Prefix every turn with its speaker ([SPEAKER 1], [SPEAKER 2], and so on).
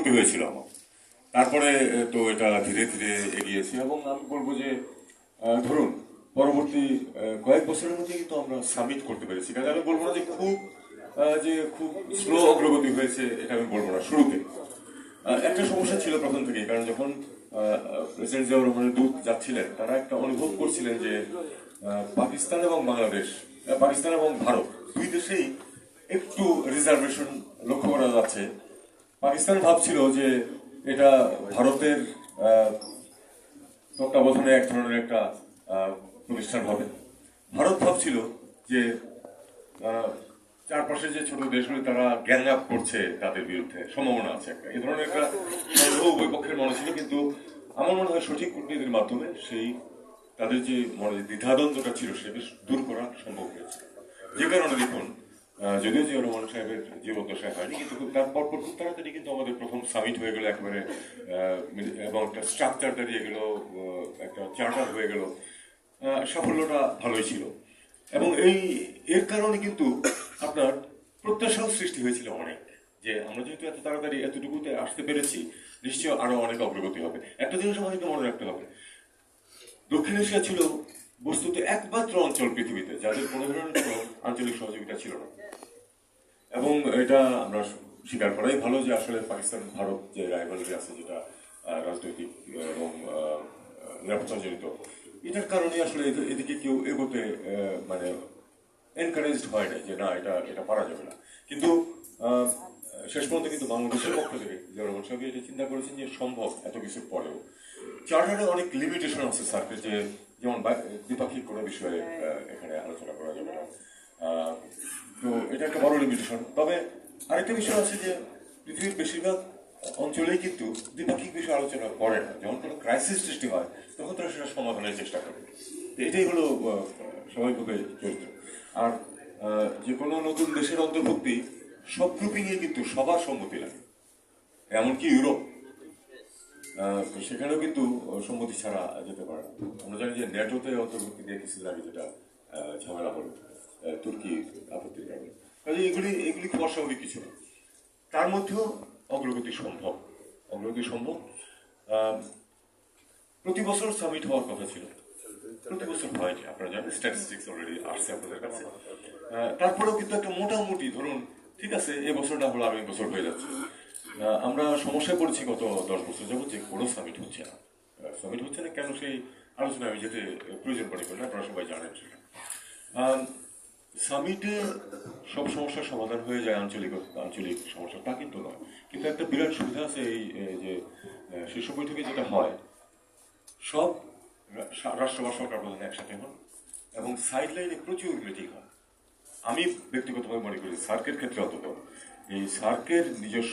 [SPEAKER 1] করতে হয়েছিল আমার। তারপরে তো এটা ধীরে ধীরে এগিয়েছে এবং আমি বলবো যে ধরুন পরবর্তী কয়েক বছরের মধ্যে কিন্তু আমরা সাবমিট করতে পেরেছি। কারণ আমি বলবো না যে খুব স্লো অগ্রগতি হয়েছে, এটা আমি বলবো না। শুরুতে একটা সমস্যা ছিল প্রথম থেকেই, কারণ যখন প্রেসিডেন্ট জিয়াউর রহমানের দূত যাচ্ছিলেন, তারা একটা অনুভব করছিলেন যে পাকিস্তান এবং বাংলাদেশ, পাকিস্তান এবং ভারত দুই দেশেই একটু রিজার্ভেশন লক্ষ্য করা যাচ্ছে। পাকিস্তান ভাবছিল যে এটা ভারতের তত্ত্বাবধানে এক ধরনের একটা প্রতিষ্ঠান হবে। ভারত ভাবছিল যে চারপাশে যে ছোট দেশগুলি তারা গ্যাং আপ করছে, তাদের বিরুদ্ধে সম্ভাবনা আছে একটা, এই ধরনের একটা উভয় পক্ষের মনে ছিল। কিন্তু আমার মনে হয় সঠিক কূটনীতির মাধ্যমে সেই তাদের যে মনে দ্বিধাদ্বন্দ্বটা ছিল সে বেশ দূর করা সম্ভব হয়েছে। যে কারণে দেখুন, যদিও জিয়াউর রহমান সাহেবের জীবদ্দশায় হয়নি, কিন্তু তারপর খুব তাড়াতাড়ি কিন্তু আমাদের প্রথম সামিট হয়ে গেল একেবারে, এবং একটা স্ট্রাকচার দাঁড়িয়ে গেল, একটা চার্টার হয়ে গেল। সাফল্যটা ভালোই ছিল এবং এর কারণে কিন্তু আপনার প্রত্যাশাও সৃষ্টি হয়েছিল অনেক, যে আমরা যেহেতু এত তাড়াতাড়ি এতটুকুতে আসতে পেরেছি, নিশ্চয়ই আরো অনেক অগ্রগতি হবে। একটা জিনিস আমাদেরকে মনে রাখতে হবে, দক্ষিণ এশিয়া ছিল বস্তুত একমাত্র অঞ্চল পৃথিবীতে যাদের কোনো ধরনের কোনো আঞ্চলিক সহযোগিতা ছিল না। এবং এটা আমরা স্বীকার করাই ভালো যে আসলে পাকিস্তান ভারত যে রাইভালরি আছে, যেটা রাজনৈতিক এবং নিরাপত্তা জড়িত, এটার কারণে আসলে এদিকে কেউ এগোতে মানে এনকারেজড হয় না, যে না এটা এটা পারা যাবে না। কিন্তু শেষ পর্যন্ত কিন্তু বাংলাদেশের পক্ষ থেকে জিয়াউর রহমান সাহেব এটা চিন্তা করেছেন যে সম্ভব এত কিছুর পরেও। চার্টারে অনেক লিমিটেশন আছে স্যারকে, যে যেমন দ্বিপাক্ষিক কোনো বিষয়ে এখানে আলোচনা করা যাবে না। তো এটা একটা বড় লিমিটেশন। তবে আরেকটা বিষয় আছে যে পৃথিবীর বেশিরভাগ অঞ্চলেই কিন্তু দ্বিপাক্ষিক বিষয়ে আলোচনা করে না। যখন কোনো ক্রাইসিস সৃষ্টি হয় তখন তারা সেটা সমাধানের চেষ্টা করে। এটাই হলো স্বাভাবিকভাবে চরিত্র। আর যে কোনো নতুন দেশের অন্তর্ভুক্তি সব গ্রুপিংয়ে কিন্তু সবার সম্মতি লাগে, এমনকি ইউরোপ, সেখানেও কিন্তু সম্মতি ছাড়া যেতে পারে না। আমরা জানি যে ন্যাটোতে অন্তর্ভুক্তি দিয়ে কিছুদিন আগে যেটা ঝামেলা হলো তুর্কি আপত্তির কারণে। কাজে এগুলি খুব অস্বাভাবিক কিছু না। তার মধ্যেও অগ্রগতি সম্ভব। প্রতি বছর সামিট হওয়ার কথা ছিল, প্রতি বছর হয়নি। আপনারা জানেন, স্ট্যাটিস্টিক্স অলরেডি আসছে আপনাদের কাছে। তারপরেও কিন্তু একটা মোটামুটি ধরুন, ঠিক আছে, এবছরটা হলো, আগামী বছর হয়ে যাচ্ছে। আমরা সমস্যায় পড়েছি গত 10 বছর যাবত যে কোনো সামিট হচ্ছে না। কেন, সেই আলোচনা আমি যেতে প্রয়োজন পড়ে না, আপনারা সবাই জানেন সেটা। সামিটে সব সমস্যার সমাধান হয়ে যায়, আঞ্চলিক সমস্যা, তা কিন্তু নয়। কিন্তু একটা বিরাট সুবিধা আছে এই যে শীর্ষ বৈঠকে যেটা হয়, সব রাষ্ট্র বা সরকার প্রধান একসাথে হন এবং সাইড লাইনে প্রচুর মিটিং হয়। আমি ব্যক্তিগতভাবে মনে করি সার্কের ক্ষেত্রে অন্তত এই সার্কের নিজস্ব